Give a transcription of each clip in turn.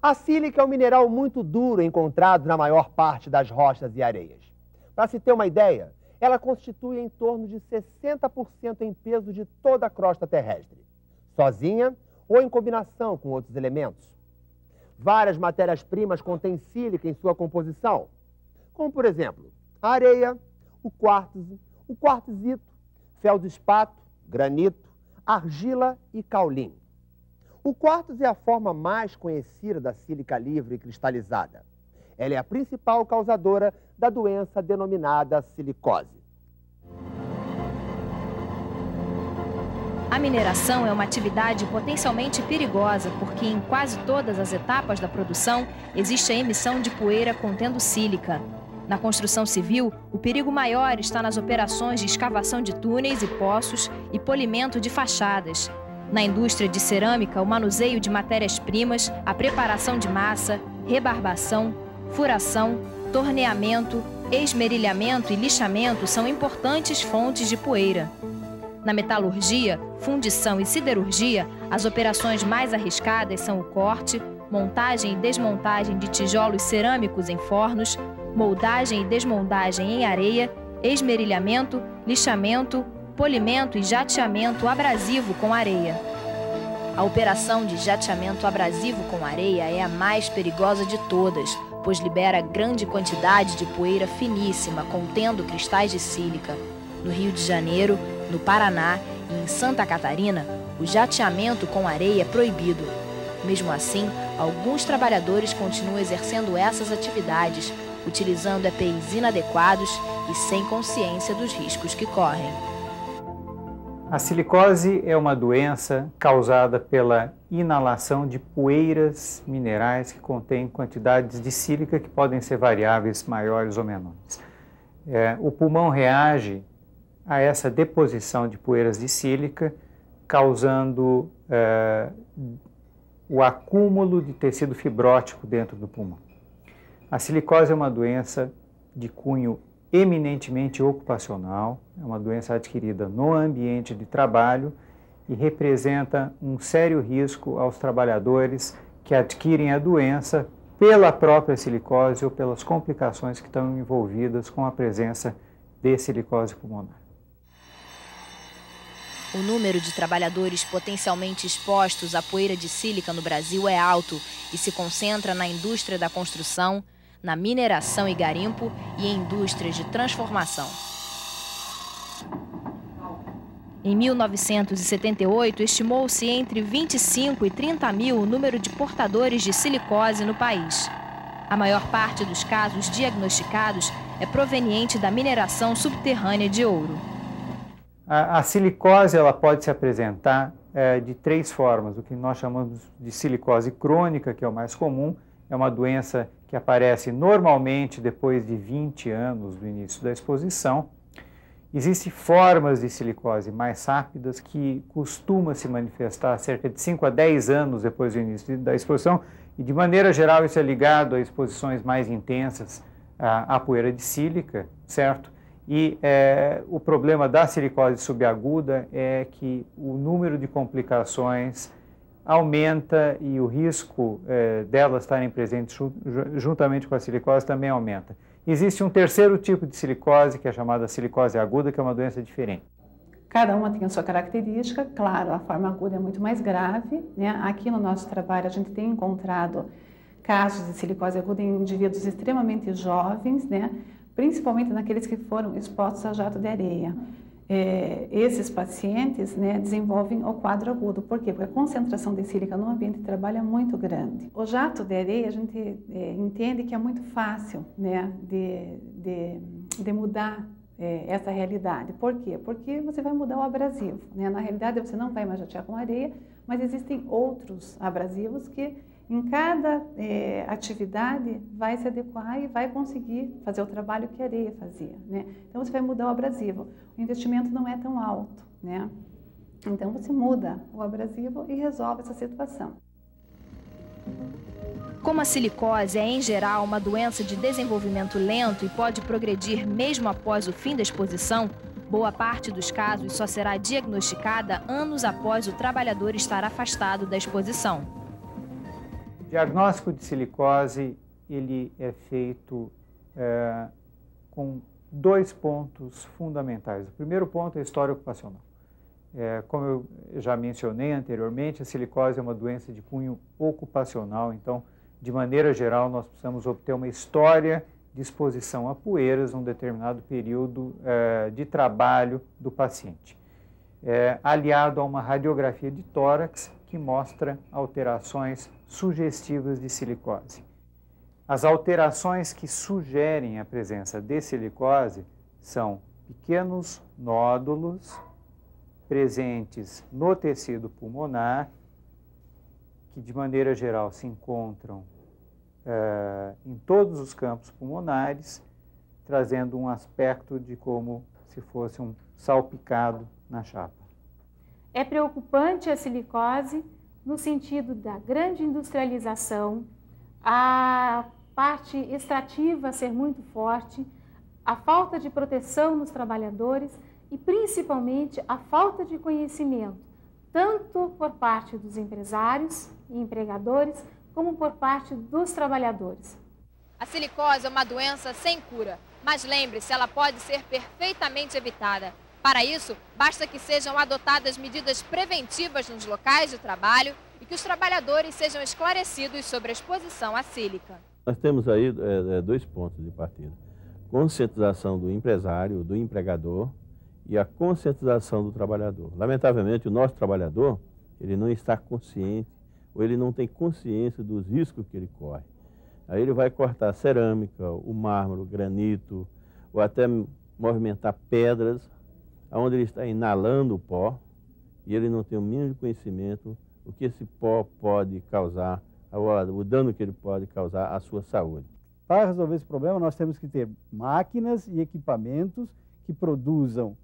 A sílica é um mineral muito duro encontrado na maior parte das rochas e areias. Para se ter uma ideia, ela constitui em torno de 60% em peso de toda a crosta terrestre, sozinha ou em combinação com outros elementos. Várias matérias-primas contêm sílica em sua composição, como, por exemplo, a areia, o quartzito, feldespato, granito, argila e caulim. O quartzo é a forma mais conhecida da sílica livre cristalizada. Ela é a principal causadora da doença denominada silicose. A mineração é uma atividade potencialmente perigosa porque em quase todas as etapas da produção existe a emissão de poeira contendo sílica. Na construção civil, o perigo maior está nas operações de escavação de túneis e poços e polimento de fachadas. Na indústria de cerâmica, o manuseio de matérias-primas, a preparação de massa, rebarbação, furação, torneamento, esmerilhamento e lixamento são importantes fontes de poeira. Na metalurgia, fundição e siderurgia, as operações mais arriscadas são o corte, montagem e desmontagem de tijolos cerâmicos em fornos, moldagem e desmoldagem em areia, esmerilhamento, lixamento, polimento e jateamento abrasivo com areia. A operação de jateamento abrasivo com areia é a mais perigosa de todas, pois libera grande quantidade de poeira finíssima contendo cristais de sílica. No Rio de Janeiro, no Paraná e em Santa Catarina, o jateamento com areia é proibido. Mesmo assim, alguns trabalhadores continuam exercendo essas atividades, utilizando EPIs inadequados e sem consciência dos riscos que correm. A silicose é uma doença causada pela inalação de poeiras minerais que contêm quantidades de sílica que podem ser variáveis, maiores ou menores. O pulmão reage a essa deposição de poeiras de sílica, causando o acúmulo de tecido fibrótico dentro do pulmão. A silicose é uma doença de cunho eminentemente ocupacional, é uma doença adquirida no ambiente de trabalho e representa um sério risco aos trabalhadores que adquirem a doença pela própria silicose ou pelas complicações que estão envolvidas com a presença de silicose pulmonar. O número de trabalhadores potencialmente expostos à poeira de sílica no Brasil é alto e se concentra na indústria da construção, na mineração e garimpo e em indústrias de transformação. Em 1978, estimou-se entre 25 e 30 mil o número de portadores de silicose no país. A maior parte dos casos diagnosticados é proveniente da mineração subterrânea de ouro. A silicose ela pode se apresentar de três formas. O que nós chamamos de silicose crônica, que é o mais comum, é uma doença que aparece normalmente depois de 20 anos do início da exposição. Existem formas de silicose mais rápidas que costumam se manifestar cerca de 5 a 10 anos depois do início da exposição e, de maneira geral, isso é ligado a exposições mais intensas à poeira de sílica, certo? E o problema da silicose subaguda é que o número de complicações aumenta e o risco delas estarem presentes juntamente com a silicose também aumenta. Existe um terceiro tipo de silicose, que é chamada silicose aguda, que é uma doença diferente. Cada uma tem a sua característica, claro, a forma aguda é muito mais grave, né? Aqui no nosso trabalho a gente tem encontrado casos de silicose aguda em indivíduos extremamente jovens, né? Principalmente naqueles que foram expostos a jato de areia. Esses pacientes, né, desenvolvem o quadro agudo. Por quê? Porque a concentração de sílica no ambiente de trabalho é muito grande. O jato de areia, a gente entende que é muito fácil, né, de mudar essa realidade. Por quê? Porque você vai mudar o abrasivo, né? Na realidade, você não vai mais jatear com areia, mas existem outros abrasivos que em cada atividade vai se adequar e vai conseguir fazer o trabalho que a areia fazia, né? Então você vai mudar o abrasivo. O investimento não é tão alto, né? Então você muda o abrasivo e resolve essa situação. Como a silicose é, em geral, uma doença de desenvolvimento lento e pode progredir mesmo após o fim da exposição, boa parte dos casos só será diagnosticada anos após o trabalhador estar afastado da exposição. diagnóstico de silicose ele é feito com 2 pontos fundamentais. O primeiro ponto é a história ocupacional. Como eu já mencionei anteriormente, a silicose é uma doença de cunho ocupacional, então, de maneira geral, nós precisamos obter uma história de exposição a poeiras num determinado período de trabalho do paciente, aliado a uma radiografia de tórax que mostra alterações sugestivas de silicose. As alterações que sugerem a presença de silicose são pequenos nódulos presentes no tecido pulmonar, que de maneira geral se encontram em todos os campos pulmonares, trazendo um aspecto de como se fosse um salpicado na chapa. É preocupante a silicose no sentido da grande industrialização, a parte extrativa ser muito forte, a falta de proteção nos trabalhadores e principalmente a falta de conhecimento, tanto por parte dos empresários e empregadores, como por parte dos trabalhadores. A silicose é uma doença sem cura, mas lembre-se, ela pode ser perfeitamente evitada. Para isso, basta que sejam adotadas medidas preventivas nos locais de trabalho e que os trabalhadores sejam esclarecidos sobre a exposição à sílica. Nós temos aí 2 pontos de partida. Conscientização do empresário, do empregador e a conscientização do trabalhador. Lamentavelmente, o nosso trabalhador, ele não está consciente ou ele não tem consciência dos riscos que ele corre. Aí ele vai cortar cerâmica, o mármore, o granito, ou até movimentar pedras, onde ele está inalando o pó, e ele não tem o mínimo de conhecimento o que esse pó pode causar, o dano que ele pode causar à sua saúde. Para resolver esse problema, nós temos que ter máquinas e equipamentos que produzam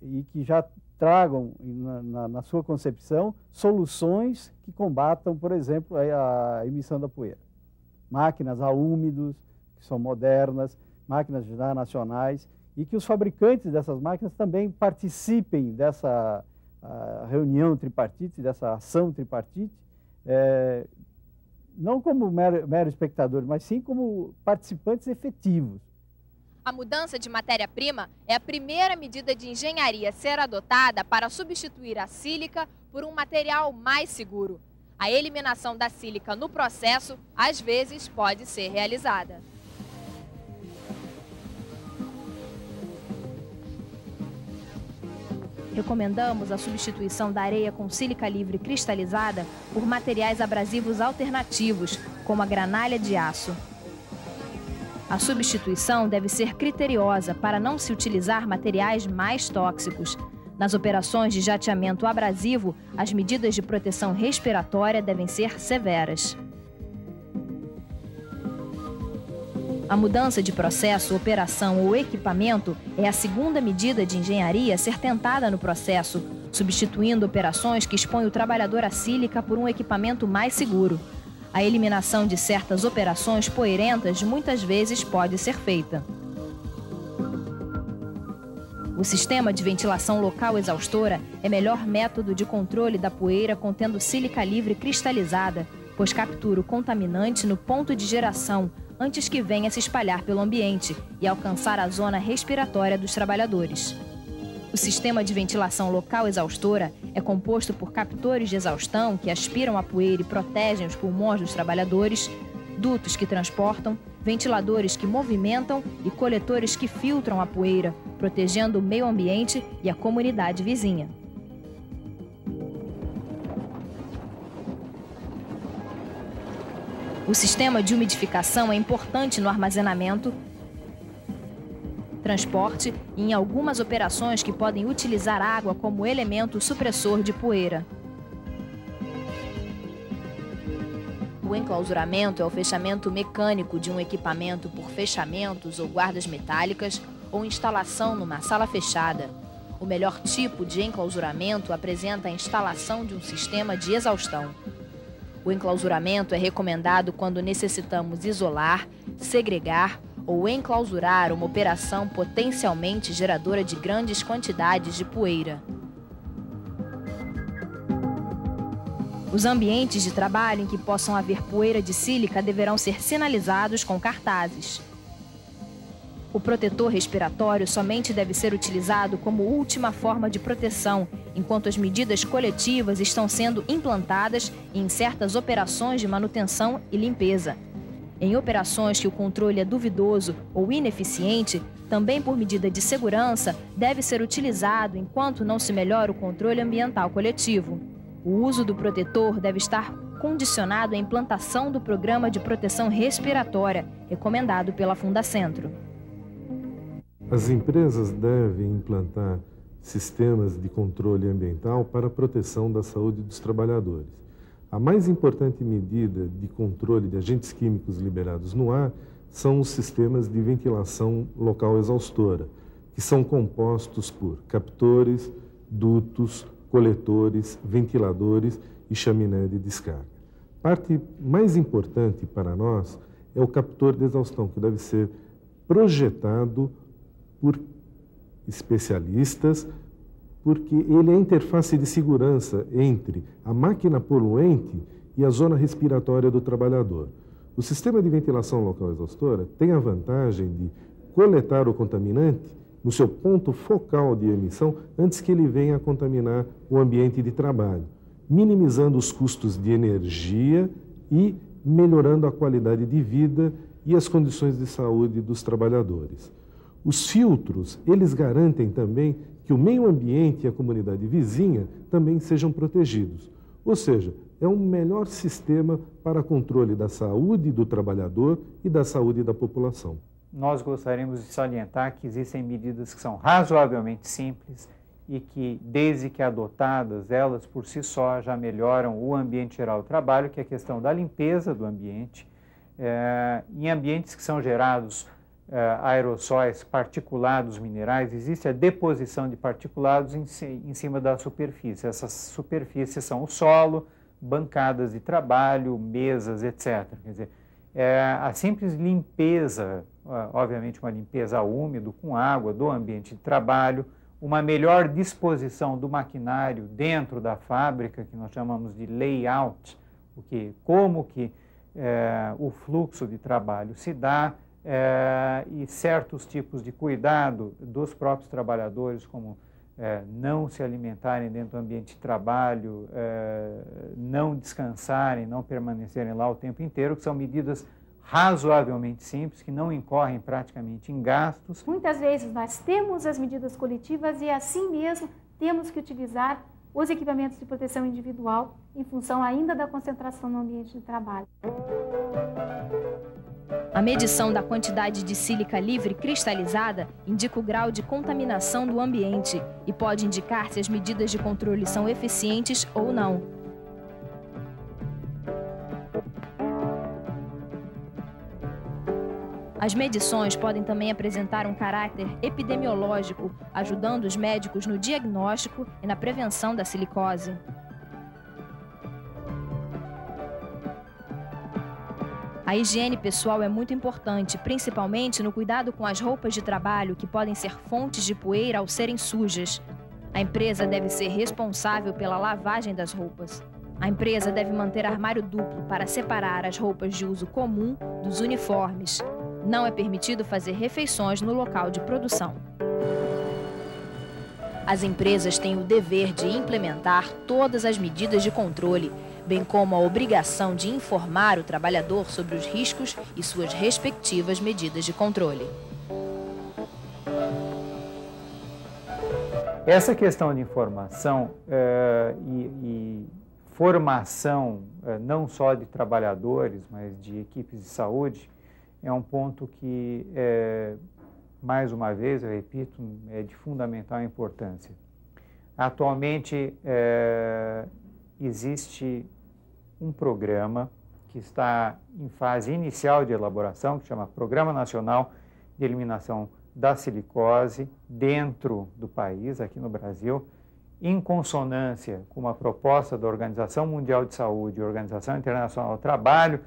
e que já tragam na sua concepção soluções que combatam, por exemplo, a emissão da poeira. Máquinas a úmidos, que são modernas, máquinas já nacionais, e que os fabricantes dessas máquinas também participem dessa reunião tripartite, dessa ação tripartite, não como mero espectadores, mas sim como participantes efetivos. A mudança de matéria-prima é a primeira medida de engenharia a ser adotada para substituir a sílica por um material mais seguro. A eliminação da sílica no processo, às vezes, pode ser realizada. Recomendamos a substituição da areia com sílica livre cristalizada por materiais abrasivos alternativos, como a granalha de aço. A substituição deve ser criteriosa para não se utilizar materiais mais tóxicos. Nas operações de jateamento abrasivo, as medidas de proteção respiratória devem ser severas. A mudança de processo, operação ou equipamento é a segunda medida de engenharia a ser tentada no processo, substituindo operações que expõem o trabalhador à sílica por um equipamento mais seguro. A eliminação de certas operações poeirentas muitas vezes pode ser feita. O sistema de ventilação local exaustora é melhor método de controle da poeira contendo sílica livre cristalizada, pois captura o contaminante no ponto de geração, antes que venha se espalhar pelo ambiente e alcançar a zona respiratória dos trabalhadores. O sistema de ventilação local exaustora é composto por captores de exaustão que aspiram a poeira e protegem os pulmões dos trabalhadores, dutos que transportam, ventiladores que movimentam e coletores que filtram a poeira, protegendo o meio ambiente e a comunidade vizinha. O sistema de umidificação é importante no armazenamento, transporte e em algumas operações que podem utilizar água como elemento supressor de poeira. O enclausuramento é o fechamento mecânico de um equipamento por fechamentos ou guardas metálicas ou instalação numa sala fechada. O melhor tipo de enclausuramento apresenta a instalação de um sistema de exaustão. O enclausuramento é recomendado quando necessitamos isolar, segregar ou enclausurar uma operação potencialmente geradora de grandes quantidades de poeira. Os ambientes de trabalho em que possam haver poeira de sílica deverão ser sinalizados com cartazes. O protetor respiratório somente deve ser utilizado como última forma de proteção, enquanto as medidas coletivas estão sendo implantadas em certas operações de manutenção e limpeza. Em operações que o controle é duvidoso ou ineficiente, também por medida de segurança, deve ser utilizado enquanto não se melhora o controle ambiental coletivo. O uso do protetor deve estar condicionado à implantação do programa de proteção respiratória, recomendado pela Fundacentro. As empresas devem implantar sistemas de controle ambiental para a proteção da saúde dos trabalhadores. A mais importante medida de controle de agentes químicos liberados no ar são os sistemas de ventilação local exaustora, que são compostos por captores, dutos, coletores, ventiladores e chaminé de descarga. Parte mais importante para nós é o captor de exaustão, que deve ser projetado por especialistas, porque ele é a interface de segurança entre a máquina poluente e a zona respiratória do trabalhador. O sistema de ventilação local exaustora tem a vantagem de coletar o contaminante no seu ponto focal de emissão antes que ele venha a contaminar o ambiente de trabalho, minimizando os custos de energia e melhorando a qualidade de vida e as condições de saúde dos trabalhadores. Os filtros, eles garantem também que o meio ambiente e a comunidade vizinha também sejam protegidos. Ou seja, é um melhor sistema para controle da saúde do trabalhador e da saúde da população. Nós gostaríamos de salientar que existem medidas que são razoavelmente simples e que, desde que adotadas, elas por si só já melhoram o ambiente geral do trabalho, que é a questão da limpeza do ambiente. Em ambientes que são gerados aerossóis particulados minerais, existe a deposição de particulados em cima da superfície. Essas superfícies são o solo, bancadas de trabalho, mesas, etc. Quer dizer, a simples limpeza, obviamente uma limpeza úmido com água do ambiente de trabalho, uma melhor disposição do maquinário dentro da fábrica, que nós chamamos de layout, como que o fluxo de trabalho se dá, e certos tipos de cuidado dos próprios trabalhadores, como não se alimentarem dentro do ambiente de trabalho, não descansarem, não permanecerem lá o tempo inteiro, que são medidas razoavelmente simples, que não incorrem praticamente em gastos. Muitas vezes nós temos as medidas coletivas e assim mesmo temos que utilizar os equipamentos de proteção individual em função ainda da concentração no ambiente de trabalho. A medição da quantidade de sílica livre cristalizada indica o grau de contaminação do ambiente e pode indicar se as medidas de controle são eficientes ou não. As medições podem também apresentar um caráter epidemiológico, ajudando os médicos no diagnóstico e na prevenção da silicose. A higiene pessoal é muito importante, principalmente no cuidado com as roupas de trabalho, que podem ser fontes de poeira ao serem sujas. A empresa deve ser responsável pela lavagem das roupas. A empresa deve manter armário duplo para separar as roupas de uso comum dos uniformes. Não é permitido fazer refeições no local de produção. As empresas têm o dever de implementar todas as medidas de controle, bem como a obrigação de informar o trabalhador sobre os riscos e suas respectivas medidas de controle. Essa questão de informação e formação, não só de trabalhadores, mas de equipes de saúde, é um ponto que, mais uma vez, eu repito, é de fundamental importância. Atualmente, existe um programa que está em fase inicial de elaboração, que chama Programa Nacional de Eliminação da Silicose, dentro do país, aqui no Brasil, em consonância com uma proposta da Organização Mundial de Saúde e Organização Internacional do Trabalho,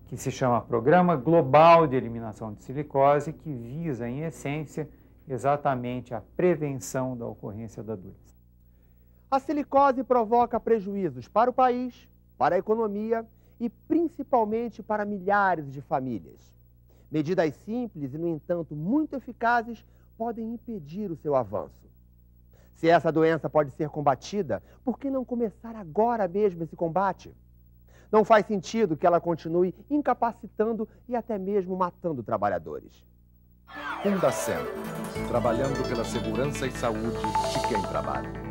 que se chama Programa Global de Eliminação de Silicose, que visa, em essência, exatamente a prevenção da ocorrência da doença. A silicose provoca prejuízos para o país para a economia e principalmente para milhares de famílias. Medidas simples e, no entanto, muito eficazes podem impedir o seu avanço. Se essa doença pode ser combatida, por que não começar agora mesmo esse combate? Não faz sentido que ela continue incapacitando e até mesmo matando trabalhadores. Fundacentro, trabalhando pela segurança e saúde de quem trabalha.